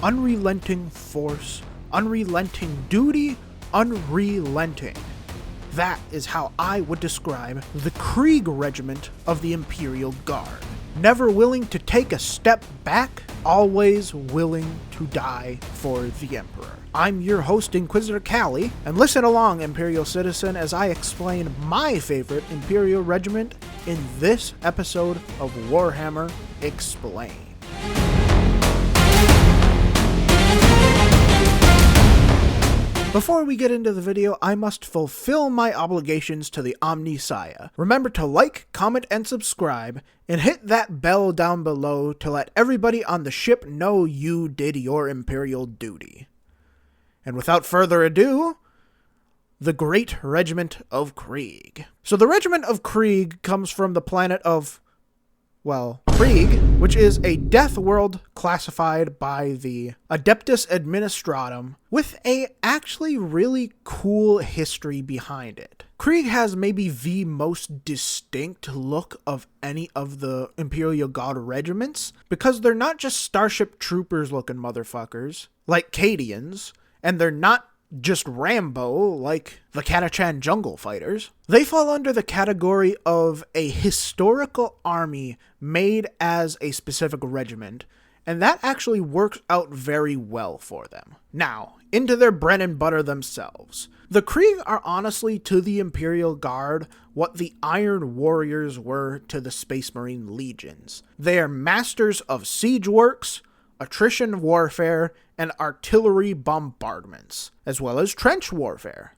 unrelenting force, unrelenting duty, unrelenting. That is how I would describe the KRIEG regiment of the Imperial Guard. Never willing to take a step back, always willing to die for the Emperor. I'm your host, Inquisitor Callie, and listen along, Imperial Citizen, as I explain my favorite Imperial regiment in this episode of Warhammer Explained. Before we get into the video, I must fulfill my obligations to the Omnissiah. Remember to like, comment, and subscribe, and hit that bell down below to let everybody on the ship know you did your Imperial duty. And without further ado, the Great Regiment of KRIEG. So the Regiment of KRIEG comes from the planet of, well, KRIEG, which is a death world classified by the Adeptus Administratum with a actually really cool history behind it. KRIEG has maybe the most distinct look of any of the Imperial Guard regiments because they're not just Starship Troopers looking motherfuckers like Cadians, and they're not just Rambo like the Catachan Jungle Fighters. They fall under the category of a historical army made as a specific regiment, and that actually works out very well for them. Now, into their bread and butter themselves. The KRIEG are honestly to the Imperial Guard what the Iron Warriors were to the Space Marine Legions. They are masters of siege works, attrition warfare, and artillery bombardments, as well as trench warfare.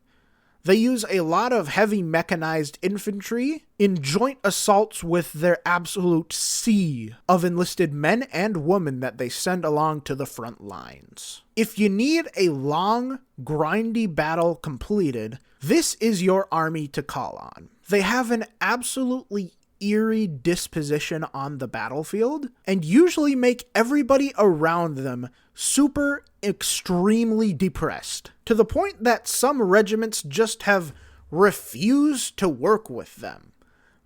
They use a lot of heavy mechanized infantry in joint assaults with their absolute sea of enlisted men and women that they send along to the front lines. If you need a long, grindy battle completed, this is your army to call on. They have an absolutely eerie disposition on the battlefield and usually make everybody around them super extremely depressed, to the point that some regiments just have refused to work with them.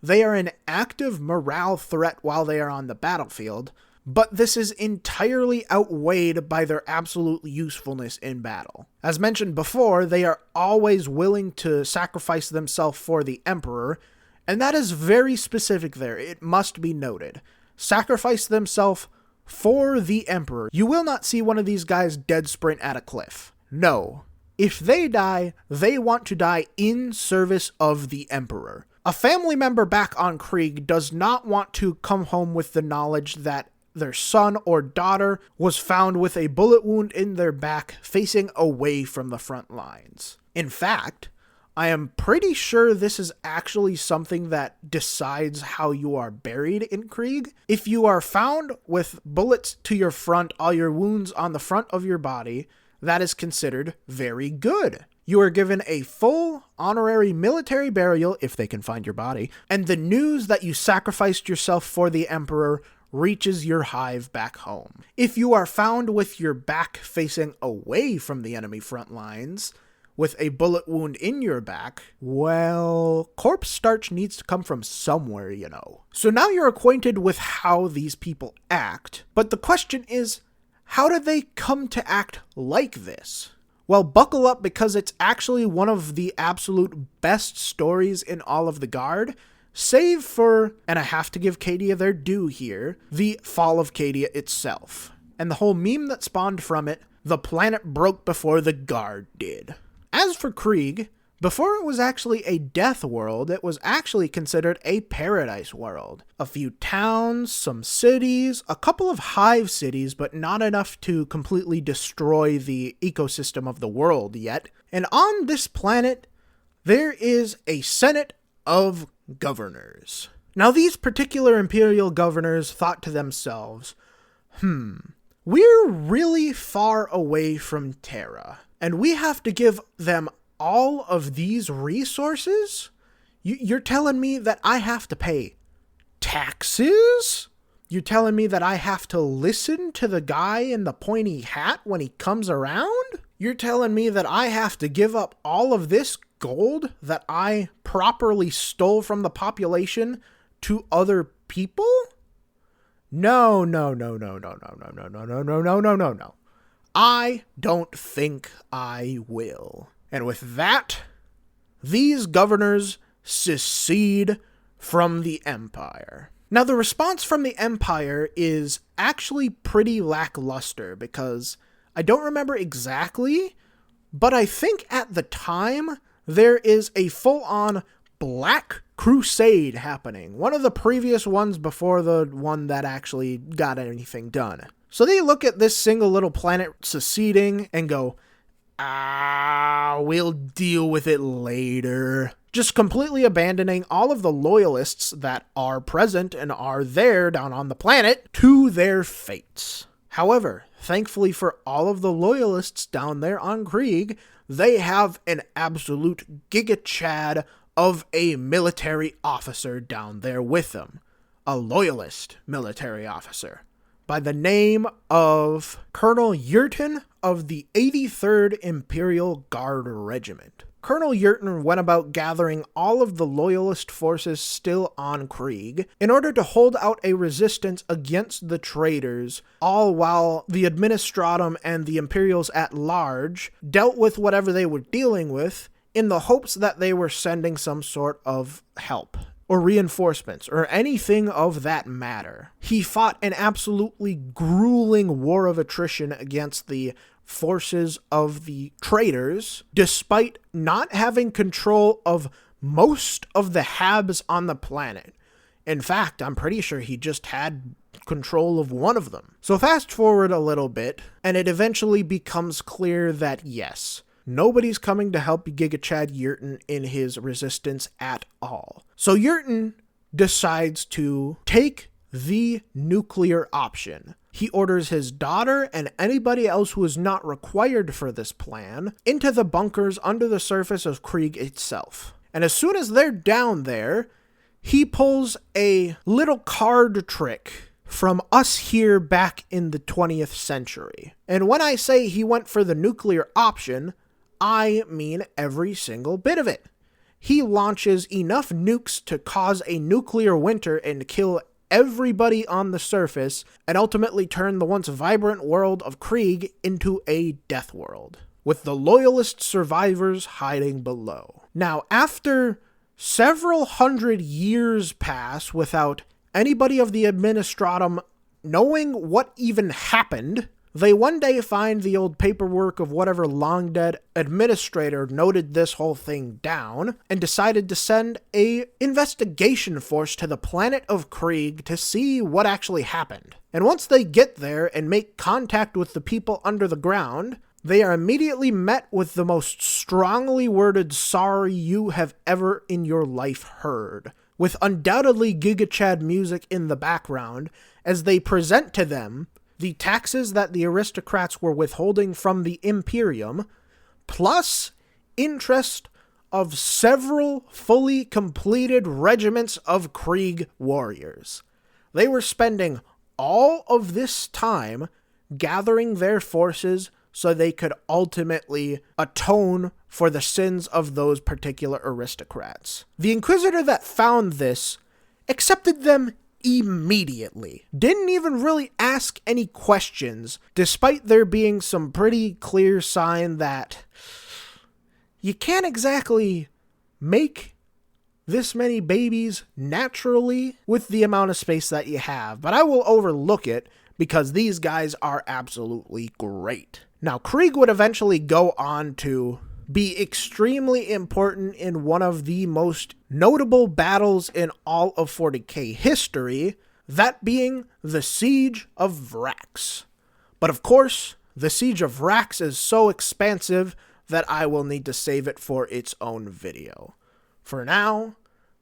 They are an active morale threat while they are on the battlefield, but this is entirely outweighed by their absolute usefulness in battle. As mentioned before, they are always willing to sacrifice themselves for the Emperor, and that is very specific there, it must be noted. Sacrifice themselves for the Emperor. You will not see one of these guys dead sprint at a cliff. No. If they die, they want to die in service of the Emperor. A family member back on KRIEG does not want to come home with the knowledge that their son or daughter was found with a bullet wound in their back facing away from the front lines. In fact, I am pretty sure this is actually something that decides how you are buried in KRIEG. If you are found with bullets to your front, all your wounds on the front of your body, that is considered very good. You are given a full honorary military burial if they can find your body, and the news that you sacrificed yourself for the Emperor reaches your hive back home. If you are found with your back facing away from the enemy front lines, with a bullet wound in your back, well, corpse starch needs to come from somewhere, you know. So now you're acquainted with how these people act, but the question is, how did they come to act like this? Well, buckle up because it's actually one of the absolute best stories in all of the Guard, save for, and I have to give Cadia their due here, the fall of Cadia itself. And the whole meme that spawned from it, the planet broke before the Guard did. As for KRIEG, before it was actually a death world, it was actually considered a paradise world. A few towns, some cities, a couple of hive cities, but not enough to completely destroy the ecosystem of the world yet. And on this planet, there is a Senate of Governors. Now these particular Imperial Governors thought to themselves, we're really far away from Terra, and we have to give them all of these resources? You're telling me that I have to pay taxes? You're telling me that I have to listen to the guy in the pointy hat when he comes around? You're telling me that I have to give up all of this gold that I properly stole from the population to other people? No. I don't think I will. And with that, these governors secede from the Empire. Now, the response from the Empire is actually pretty lackluster because I don't remember exactly, but I think at the time there is a full-on Black Crusade happening. One of the previous ones before the one that actually got anything done. So they look at this single little planet seceding and go, we'll deal with it later. Just completely abandoning all of the loyalists that are present and are there down on the planet to their fates. However, thankfully for all of the loyalists down there on KRIEG, they have an absolute giga-chad of a military officer down there with them. A loyalist military officer by the name of Colonel Yurton of the 83rd Imperial Guard Regiment. Colonel Yurton went about gathering all of the loyalist forces still on KRIEG in order to hold out a resistance against the traitors, all while the Administratum and the Imperials at large dealt with whatever they were dealing with in the hopes that they were sending some sort of help or reinforcements or anything of that matter. He fought an absolutely grueling war of attrition against the forces of the traitors, despite not having control of most of the habs on the planet. In fact, I'm pretty sure he just had control of one of them. So fast forward a little bit, and it eventually becomes clear that yes, nobody's coming to help Giga-Chad Yurton in his resistance at all. So Yurton decides to take the nuclear option. He orders his daughter and anybody else who is not required for this plan into the bunkers under the surface of KRIEG itself. And as soon as they're down there, he pulls a little card trick from us here back in the 20th century. And when I say he went for the nuclear option, I mean every single bit of it. He launches enough nukes to cause a nuclear winter and kill everybody on the surface, and ultimately turn the once vibrant world of KRIEG into a death world, with the loyalist survivors hiding below. Now, after several hundred years pass without anybody of the Administratum knowing what even happened, they one day find the old paperwork of whatever long-dead administrator noted this whole thing down and decided to send a investigation force to the planet of KRIEG to see what actually happened. And once they get there and make contact with the people under the ground, they are immediately met with the most strongly worded sorry you have ever in your life heard, with undoubtedly Giga-Chad music in the background as they present to them the taxes that the aristocrats were withholding from the Imperium, plus interest of several fully completed regiments of KRIEG warriors. They were spending all of this time gathering their forces so they could ultimately atone for the sins of those particular aristocrats. The Inquisitor that found this accepted them immediately. Didn't even really ask any questions, despite there being some pretty clear sign that you can't exactly make this many babies naturally with the amount of space that you have. But I will overlook it because these guys are absolutely great. Now, KRIEG would eventually go on to be extremely important in one of the most notable battles in all of 40k history, that being the Siege of Vrax. But of course, the Siege of Vrax is so expansive that I will need to save it for its own video. For now,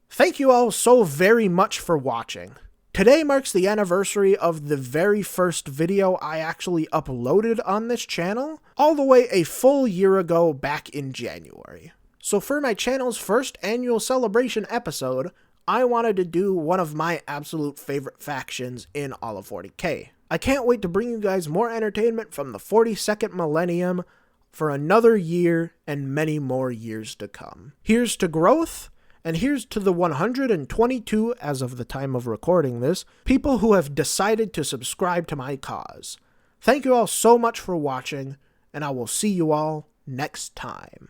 thank you all so very much for watching. Today marks the anniversary of the very first video I actually uploaded on this channel, all the way a full year ago back in January. So for my channel's first annual celebration episode, I wanted to do one of my absolute favorite factions in all of 40k. I can't wait to bring you guys more entertainment from the 42nd millennium for another year and many more years to come. Here's to growth. And here's to the 122, as of the time of recording this, people who have decided to subscribe to my cause. Thank you all so much for watching, and I will see you all next time.